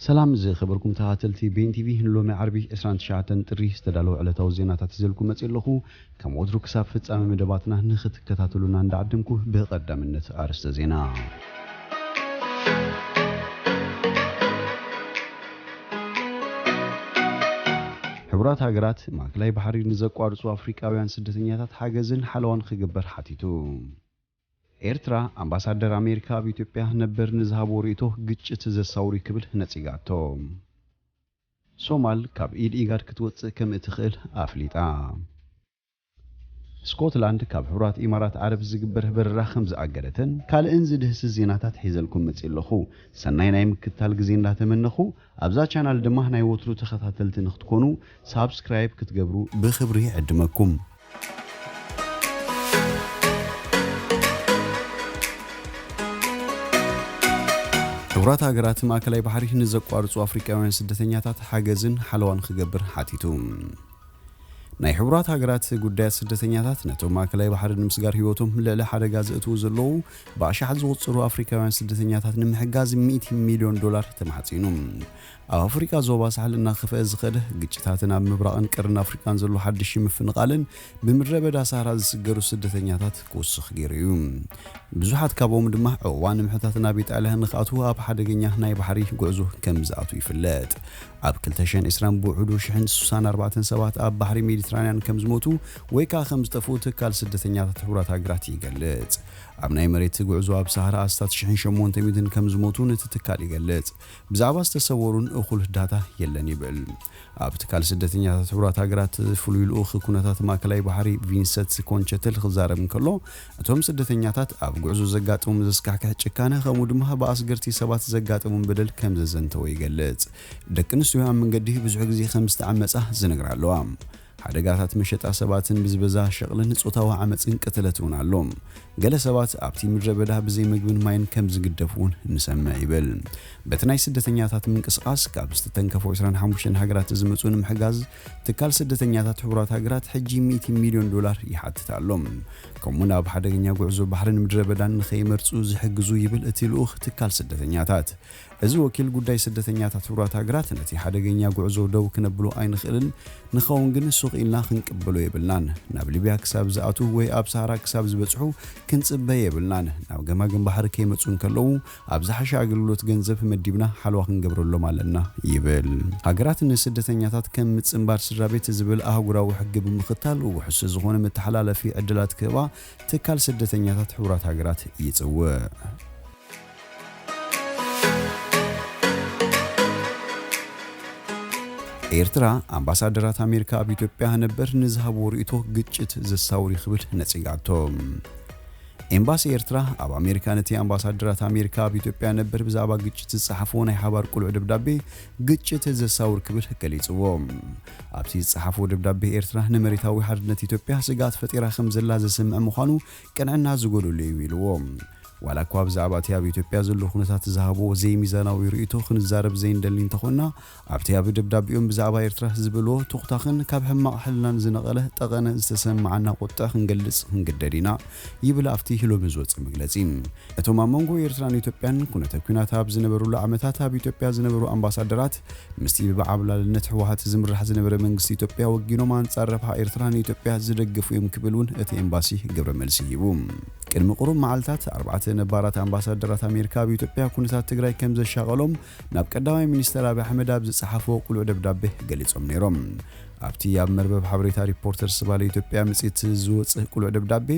سلام زي خبركم تهاتلتي بين تي في هنلومي عربي 29 ጥሪ ዝተዳለዉ ዕለታዊ ዜናታት ዝልኩም መጽለኹ ከም ወትሩ ክሳብ ፍጻመ መደባትና ንኽትከታተሉና እንዳዓድምኩ በቀዳምነት አርስተ ዜና ሕብራት ሃገራት ማዕከላዊ ባሕሪ ንዘቋርጹ አፍሪካውያን ስደተኛታት ሓገዝን ሓለዋን ክግበር ሓቲቱ ኤርትራ አምባሳደር አሜሪካ በኢትዮጵያ ነበር ንዝሃቦ ሪቶ ግጭት ዘሳውሪ ክብል ነጽጋቶ ሶማል ካብ ኢጋድ ክትወጽእ ከም እትኽእል አፍሊጣ ስኮትላንድ ካብ ሕብራት ኢማራት ዓረብ ዝግበር በረራ ከም ዝኣገደተን ካልእን ዝድህስ ዜናታት ሒዘልኩም መጽለኹ ሰናይ ናይ ምክታል ግዜ እንዳተመነኹ ኣብዛ ቻናል ድማ ናይ ወትሩ ተኸታተልቲ ንኽትኮኑ ሳብስክራይብ ክትገብሩ ብኽብሪ ዕድመኩም ሕብራት ሃገራት ማዕከላዊ ባሕሪ ንዘቋርጹ አፍሪካውያን ስደተኛታት ሓገዝን ሓለዋን ክገብር ሓቲቱ ናይ ሕብራት ሃገራት ጉዳያት ስደተኛታት ነቶም ማዕከላዊ ባሕሪ ንምስጋር ህይወቶም ልዕሊ ሓደጋ ዘእትዉ ዘለዉ ብኣሽሓት ዝቑጽሩ አፍሪካውያን ስደተኛታት ንምሕጋዝ $100 ሚልዮን ተማሕጺኑ ኣብ አፍሪካ ዞባ ሳሕልና ክፍአ ዝኸደ ግጭታትን ኣብ ምብራቕን ቀርን አፍሪካን ዘሎ ሓድሽ ምፍንቃልን ብምድረ በዳ ሳህራ ዝስገሩ ስደተኛታት ክውስኽ ገይሩ እዩ ብዙሓት ካብኦም ድማ ዕዋን ምሕታትን ኣብ ኢጣልያ ንኽኣትዉ ኣብ ሓደገኛ ናይ ባሕሪ ጉዕዞ ከም ዝኣትዉ ይፍለጥ ኣብ 2020 ብውሕዱ 64 ሰባት ኣብ ባሕሪ ሜዲትራንያን ከም ዝሞቱ ወይ ከዓ ከም ዝጠፍኡ ትካል ስደተኛታት ሕብራት ሃገራት ይገልጽ ኣብ ናይ መሬት ጉዕዞ ኣብ ሳህራ ኣስታት 1800 ከም ዝሞቱ ነቲ ትካል ይገልጽ ብዛዕባ ዝተሰወሩን እኹል ዳታ የለን ይብል ኣብ ትካል ስደተኛታት ሕብራት ሃገራት ፍሉይ ልኡኽ ኩነታት ማዕከላዊ ባሕሪ ቪንሰንት ኮንቸተል ክዛረብ እንከሎ እቶም ስደተኛታት ኣብ ጉዕዞ ዘጋጥሞም ዘስካሕክሕ ጭካነ ከምኡ ድማ ብኣስገርቲ ሰባት ዘጋጥሞም በደል ከም ዘዘንተወ ይገልጽ ደቂ ኣንስትዮ ኣብ መንገዲ ብዙሕ ግዜ ከም ዝተዓመጻ ዝነግራ ኣለዋ ሓደጋታት መሸጣ ሰባትን ብዝበዛ ሸቕልን ጾታዊ ዓመጽን ቅትለት እውን ኣሎም ገለ ሰባት ኣብቲ ምድረ በዳ ብዘይ ምግብን ማይን ከም ዝግደፉን ንሰምዕ ይብል በቲ ናይ ስደተኛታት ምንቅስቓስ ካብ ዝተተንከፉ 25 ሃገራት ዝመጹ ንምሕጋዝ ትካል ስደተኛታት ሕብራት ሃገራት ሕጂ $100 ሚልዮን ይሓትት ኣሎም ከምኡውን ኣብ ሓደገኛ ጉዕዞ ባሕርን ምድረ በዳን ንኸይመርጹ ዝሕግዙ ይብል እቲ ልኡኽ ትካል ስደተኛታት እዚ ወኪል ጉዳይ ስደተኛታት ሕብራት ሃገራት ነቲ ሓደገኛ ጉዕዞ ደው ክነብሎ ኣይንኽእልን ንኸውን ግን ሱቕ ኢልና ክንቅበሎ የብልናን ናብ ሊብያ ክሳብ ዝኣቱ ወይ ኣብ ሳህራ ክሳብ ዝበጽሑ ክንጽበ የብልናን ናብ ገማግም ባሕሪ ከይመጹ እንከለዉ ኣብ ዝሓሸ ኣገልግሎት ገንዘብ መዲብና ሓልዋ ክንገብረሎም ኣለና ይብል ሃገራት ንስደተኛታት ከም ምጽምባር ስድራቤት ዝብል ኣህጉራዊ ሕጊ ብምኽታል ውሕስ ዝኾነ መተሓላለፊ ዕድላት ክህባ ትካል ስደተኛታት ሕብራት ሃገራት ይጽውዕ ኤርትራ አምባሳደራት አሜሪካ ኣብ ኢትዮጵያ ነበር ንዝሃቦ ሪቶ ግጭት ዘሳውሪ ክብል ነጽጋቶ ኤምባሲ ኤርትራ ኣብ አሜሪካ ነቲ አምባሳደራት አሜሪካ ኣብ ኢትዮጵያ ነበር ብዛዕባ ግጭት ዝጸሓፎ ናይ ሓባር ቁልዕ ደብዳቤ ግጭት ዘሳውሪ ክብል ገሊጽዎ ኣብቲ ዝጸሓፎ ደብዳቤ ኤርትራ ንመሬታዊ ሓድነት ኢትዮጵያ ስጋት ፈጢራ ከም ዘላ ዘስምዕ ምዃኑ ቅንዕና ዝጎደሉ እዩ ኢልዎ ዋላ እኳ ብዛዕባ እቲ ኣብ ኢትዮጵያ ዘሎ ኩነታት ዝሃቦ ዘይሚዛናዊ ርእይቶ ክንዛረብ ዘይንደሊ እንተኾና ኣብቲ ኣብ ደብዳቤኦም ብዛዕባ ኤርትራ ዝብሎ ትኹታኽን ካብ ሕማቕ ሕልናን ዝነቐለ ጠቐነ ዝተሰምዓና ቁጥዕ ክንገልጽ ክንግደድ ኢና ይብል ኣብቲ ሂሎም ዝወፅእ መግለጺ እቶም ኣብ መንጎ ኤርትራን ኢትዮጵያን ኩነተ ኩናት ኣብ ዝነበሩሉ ዓመታት ኣብ ኢትዮጵያ ዝነበሩ ኣምባሳደራት ምስቲ ብዓብላልነት ሕወሓት ዝምራሕ ዝነበረ መንግስቲ ኢትዮጵያ ወጊኖም ኣንጻር ረብሓ ኤርትራን ኢትዮጵያ ዝደግፉ እዮም ክብል እውን እቲ ኤምባሲ ግብረ መልሲ ሂቡ ቅድሚ ቁሩብ መዓልታት 4 ነባራት አምባሳደራት አሜሪካ በኢትዮጵያ ኩነታት ትግራይ ከም ዘሻቀሎም ናብ ቀዳማይ ሚኒስትር አብይ አሕመድ ኣብ ዝጸሓፎ ቁልዕ ደብዳቤ ገሊጾም ነይሮም ኣብቲ ኣብ መርበብ ሓበሬታ ሪፖርተርስ ባለ ኢትዮጵያ ምጽኢት ዝወጽእ ቁልዕ ደብዳቤ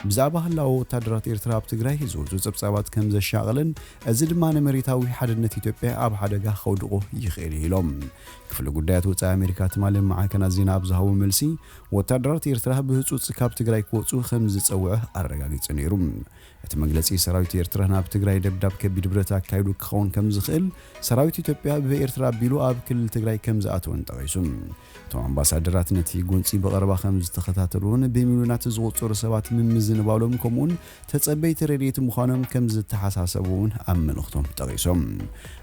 ብዛዕባ ህላዊ ወታደራት ኤርትራ ኣብ ትግራይ ዝወጹ ጸብጻባት ከም ዘሻቀለን እዚ ድማ ንመሬታዊ ሓድነት ኢትዮጵያ ኣብ ሓደጋ ከውድቆ ይኽእል ኢሎም ክፍለ ጉዳያት ወጻኢ አሜሪካ ትማሊ ማዕከናት ዜና ኣብ ዝሃቦ መልሲ ወታደራት ኤርትራ ብህጹጽ ካብ ትግራይ ክወጹ ከም ዝጸውዑ ኣረጋጊጹ ነይሩ እቲ መግለጺ ሰራዊት ኤርትራ ናብ ትግራይ ደብዳብ ከቢድ ብረት ኣካይዱ ክኸውን ከም ዝኽእል ሰራዊት ኢትዮጵያ ብኤርትራ ቢሉ ኣብ ክልል ትግራይ ከም ዝኣተወን ጠቒሱ እቶም ኣምባሳደራት ነቲ ጎንፂ በቐረባ ከም ዝተኸታተሉን ብሚሊዮናት ዝቑጸሩ ሰባት ምምዝንባሎም ከምኡን ተጸበይቲ ረድኤት ምዃኖም ከም ዝተሓሳሰቡን ኣብ መልእኽቶም ጠቒሶም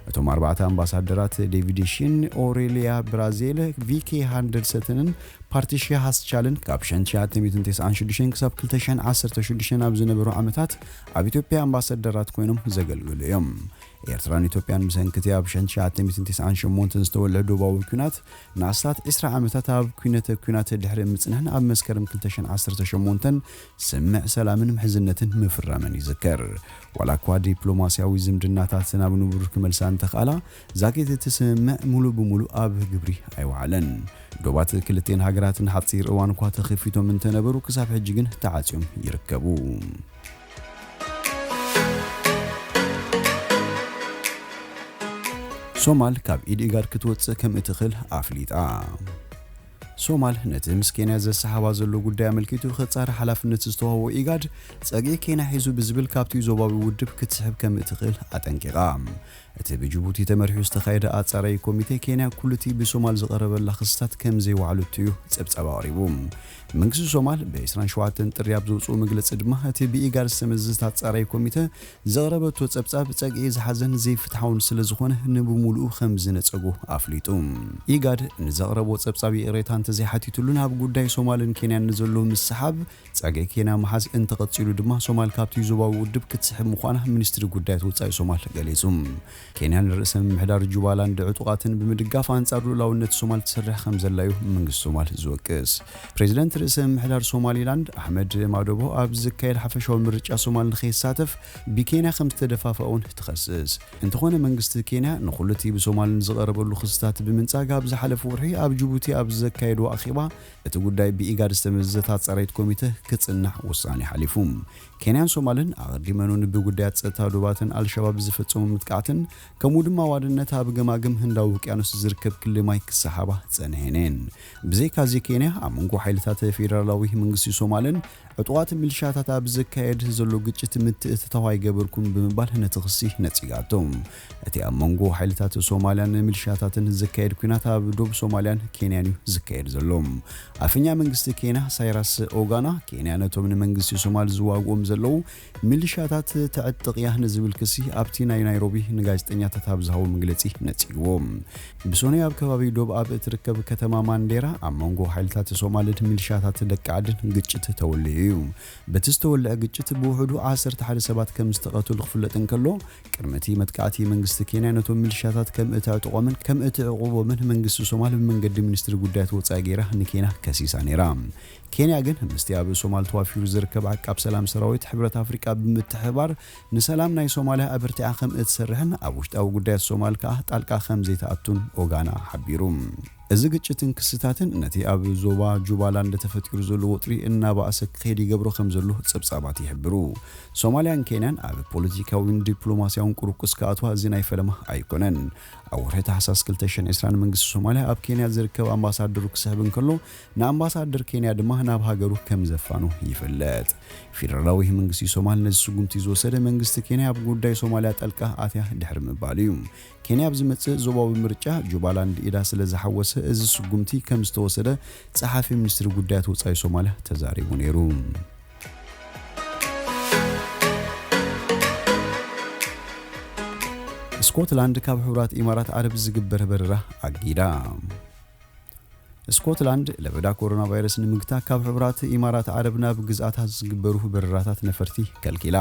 እቶም 4 ኣምባሳደራት ዴቪድ ሺን ኦሬሊያ ብራዚል ቪኬ ሃንደርሰንን ፓርቲ ሺያ ሃስቻልን ካብ 1996 ክሳብ 2016 ኣብ ዝነበሩ ዓመታት ኣብ ኢትዮጵያ ኣምባሳደራት ኮይኖም ዘገልግሉ እዮም ኤርትራን ኢትዮጵያን ብሰንክቲ ኣብ 1998 ዝተወለዱ ደቡባዊ ኩናት ንኣስታት 20 ዓመታት ኣብ ኩናት ድሕሪ ምጽናሕን ኣብ መስከረም 2018 ስምዕ ሰላምን ምሕዝነትን ምፍራመን ይዝከር ዋላ እኳ ዲፕሎማስያዊ ዝምድናታት ናብ ንቡር ክመልሳ እንተኽኣላ ዛጌት እቲ ስምዕ ሙሉ ብሙሉ ኣብ ግብሪ ኣይወዓለን ዶባት ክልቴን ሃገራትን ሓፂር እዋን እኳ ተኸፊቶም እንተነበሩ ክሳብ ሕጂ ግን ተዓጽዮም ይርከቡ ሶማል ካብ ኢዲጋድ ክትወጽእ ከም እትኽእል ኣፍሊጣ ሶማል ነቲ ምስ ኬንያ ዘሰሓባ ዘሎ ጉዳይ ኣመልኪቱ ክጻር ሓላፍነት ዝተዋህቦ ኢጋድ ጸገይ ኬንያ ሒዙ ብዝብል ካብቲ ዞባዊ ውድብ ክትስሕብ ከም እትኽእል ኣጠንቂቓ እቲ ብጅቡቲ ተመሪሑ ዝተኻየደ ኣጻራይ ኮሚቴ ኬንያ ኩልቲ ብሶማል ዝቐረበላ ክስታት ከም ዘይወዓሉት እዩ ጸብጻብ ኣቕሪቡ መንግስቲ ሶማል ብ27 ጥሪ ኣብ ዘውፅኡ መግለጺ ድማ እቲ ብኢጋድ ዝተመዘዘ ኣጻራይ ኮሚቴ ዘቕረበቶ ጸብጻብ ጸገይ ዝሓዘን ዘይፍትሓውን ስለ ዝኾነ ንብሙሉኡ ከም ዝነጸጉ ኣፍሊጡ ኢጋድ ንዘቕረቦ ጸብጻብ ቅሬታ እንተዘይሓቲቱሉ ናብ ጉዳይ ሶማልን ኬንያን ንዘሎ ምስሓብ ጸገይ ኬንያ መሓዝ እንተቐጺሉ ድማ ሶማል ካብቲ ዞባዊ ውድብ ክትስሕብ ምዃና ሚኒስትሪ ጉዳያት ወጻኢ ሶማል ገሊጹ ኬንያን ርእሰ ምምሕዳር ጁባላንድ ዕጡቃትን ብምድጋፍ አንጻር ሉዓላውነት ሶማል ትሰርሕ ከም ዘላዩ መንግስቲ ሶማል ዝወቅስ ፕሬዝዳንት ርእሰ ምምሕዳር ሶማሊላንድ አሕመድ ማዶቦ ኣብ ዝካየድ ሓፈሻዊ ምርጫ ሶማል ንኸይሳተፍ ብኬንያ ከም ዝተደፋፈውን ትኸስስ እንተኾነ መንግስቲ ኬንያ ንኹልቲ ብሶማልን ዝቐረበሉ ክስታት ብምንጻግ ኣብ ዝሓለፈ ወርሒ ኣብ ጅቡቲ ኣብ ዝካየድ ኣኺባ እቲ ጉዳይ ብኢጋድ ዝተመዘዘ ኣጻራይት ኮሚቴ ክጽናዕ ውሳኔ ሓሊፉ ኬንያን ሶማልን ኣቐዲመኑን ብጉዳያት ጸጥታ ዶባትን አልሸባብ ዝፈጸሙ ምጥቃዕትን ከምኡ ድማ ዋድነት ኣብ ገማግም ህንዳዊ ውቅያኖስ ዝርከብ ክልማይ ክሰሓባ ጸንሄነን ብዘይካዚ ኬንያ ኣብ መንጎ ሓይልታት ፌደራላዊ መንግስቲ ሶማልን ዕጡቃት ሚሊሻታት ኣብ ዝካየድ ዘሎ ግጭት ምትእት ተዋይ ገበርኩም ብምባል ነቲ ክሲ ነጺጋቶም እቲ ኣብ መንጎ ሓይልታት ሶማልያን ሚሊሻታትን ዝካየድ ኩናት ኣብ ዶብ ሶማልያን ኬንያን ዝካየድ ዘሎ ኣፍኛ መንግስቲ ኬንያ ሳይራስ ኦጋና ኬንያ ነቶም መንግስቲ ሶማል ዝዋግኦም ዘለው ሚሊሻታት ተዕጥቅያ ንዝብል ክሲ ኣብቲ ናይሮቢ ንጋዜጠኛታት ኣብ ዝሃቡ መግለጺ ነጺግዎም ብሶኔ ኣብ ከባቢ ዶብ ኣብ እትርከብ ከተማ ማንዴራ ኣብ መንጎ ሓይልታት ሶማልን ሚሊሻታት ደቃዕድን ግጭት ተወልዩ በተስተወልዐ ግጭት ብውሕዱ 11 ሰባት ከም ዝተቐተሉ ክፍለጥ እንከሎ ቅድመቲ መጥቃዕቲ መንግስቲ ኬንያ ነቶም ሚሊሻታት ከም እትዕጥቆምን ከም እትዕቁቦምን መንግስቲ ሶማል ብመንገዲ ሚኒስትሪ ጉዳያት ወጻኢ ጌራ ንኬንያ ከሲሳ ነይራ ኬንያ ግን ምስቲ ኣብ ሶማል ተዋፊሩ ዝርከብ ዓቃብ ሰላም ሰራዊት ሕብረት አፍሪካ ብምትሕባር ንሰላም ናይ ሶማልያ ኣብርቲዓ ከም እትሰርሕን ኣብ ውሽጣዊ ጉዳያት ሶማል ከዓ ጣልቃ ከም ዘይተኣቱን ኦጋና ሓቢሩ እዚ ግጭትን ክስታትን ነቲ ኣብ ዞባ ጁባላንድ ተፈጢሩ ዘሎ ወጥሪ እናባእሰ ክኸይድ ይገብሮ ከም ዘሎ ጸብጻባት ይሕብሩ ሶማልያን ኬንያን ኣብ ፖለቲካውን ዲፕሎማስያውን ቁርቁስ ከኣትዋ እዚ ናይ ፈለማ ኣይኮነን ኣብ ወርሒ ታሕሳስ 2020 መንግስቲ ሶማልያ ኣብ ኬንያ ዝርከብ ኣምባሳደሩ ክስሕብ እንከሎ ንኣምባሳደር ኬንያ ድማ ናብ ሃገሩ ከም ዘፋኑ ይፍለጥ ፌደራላዊ መንግስቲ ሶማል ነዚ ስጉምቲ ዝወሰደ መንግስቲ ኬንያ ኣብ ጉዳይ ሶማልያ ጠልቃ ኣትያ ድሕሪ ምባል እዩ ኬንያ ብዝመጽእ ዞባዊ ምርጫ ጁባላንድ ኢዳ ስለ ዝሓወሰ እዚ ስጉምቲ ከም ዝተወሰደ ጸሓፊ ሚኒስትሪ ጉዳያት ወጻኢ ሶማልያ ተዛሪቡ ነይሩ ስኮትላንድ ካብ ሕብራት ኢማራት ዓረብ ዝግበር በረራ ኣጊዳ ስኮትላንድ ለበዳ ኮሮና ቫይረስ ንምግታ ካብ ሕብራት ኢማራት ዓረብ ናብ ግዝኣታት ዝግበሩ በረራታት ነፈርቲ ከልኪላ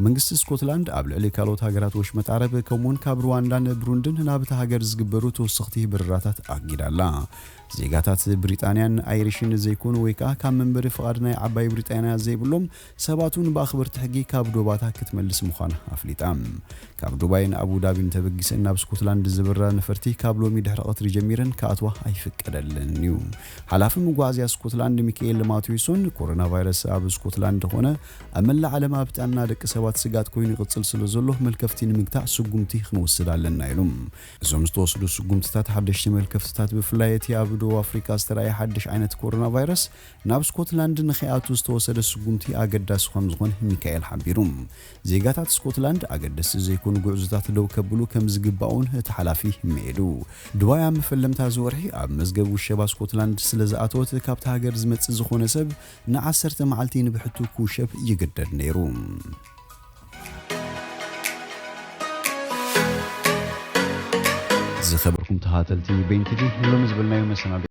መንግስቲ ስኮትላንድ ኣብ ልዕሊ ካልኦት ሃገራት ወሽመጥ ዓረብ ከምኡን ካብ ሩዋንዳን ብሩንድን ናብቲ ሃገር ዝግበሩ ተወሰኽቲ በረራታት ኣጊዳላ ዜጋታት ብሪጣንያን ኣይሪሽን ዘይኮኑ ወይ ከዓ ካብ መንበሪ ፍቃድ ናይ ዓባይ ብሪጣንያ ዘይብሎም ሰባቱን በኣኽበርቲ ሕጊ ካብ ዶባታ ክትመልስ ምዃና ኣፍሊጣ ካብ ዱባይን አቡዳቢን ተበጊሰን ናብ ስኮትላንድ ዝበራ ነፈርቲ ካብ ሎሚ ድሕሪ ቀትሪ ጀሚረን ከኣትዋ ኣይፍቀደለን እዩ ሓላፊ መጓዓዝያ ስኮትላንድ ሚካኤል ማቲውሶን ኮሮና ቫይረስ ኣብ ስኮትላንድ ኾነ ኣብ መላእ ዓለም ኣብ ጥዕና ደቂ ሰባት ስጋት ኮይኑ ይቕጽል ስለ ዘሎ መልከፍቲ ንምግታእ ስጉምቲ ክንወስድ ኣለና ኢሎም እዞም ዝተወሰዱ ስጉምትታት ሓደሽቲ መልከፍትታት ብፍላይ እቲ ኣብ ደቡብ አፍሪካ ዝተራእየ ሓድሽ ዓይነት ኮሮና ቫይረስ ናብ ስኮትላንድ ንኸኣቱ ዝተወሰደ ስጉምቲ ኣገዳሲ ከም ዝኾነ ሚካኤል ሓቢሩ ዜጋታት ስኮትላንድ ኣገዳሲ ዘይኮኑ ጉዕዞታት ደው ከብሉ ከም ዝግባኡን እቲ ሓላፊ መኤዱ ዱባይ ኣብ መፈለምታ ዝወርሒ ኣብ መዝገብ ውሸባ ስኮትላንድ ስለ ዝኣተወት ካብቲ ሃገር ዝመጽእ ዝኾነ ሰብ ን10 መዓልቲ ንብሕቱ ክውሸብ ይግደድ ነይሩ ዝኸበርኩም ተሃተልቲ በይንቲቪ ሎም ዝብልናዮ መሰናዶ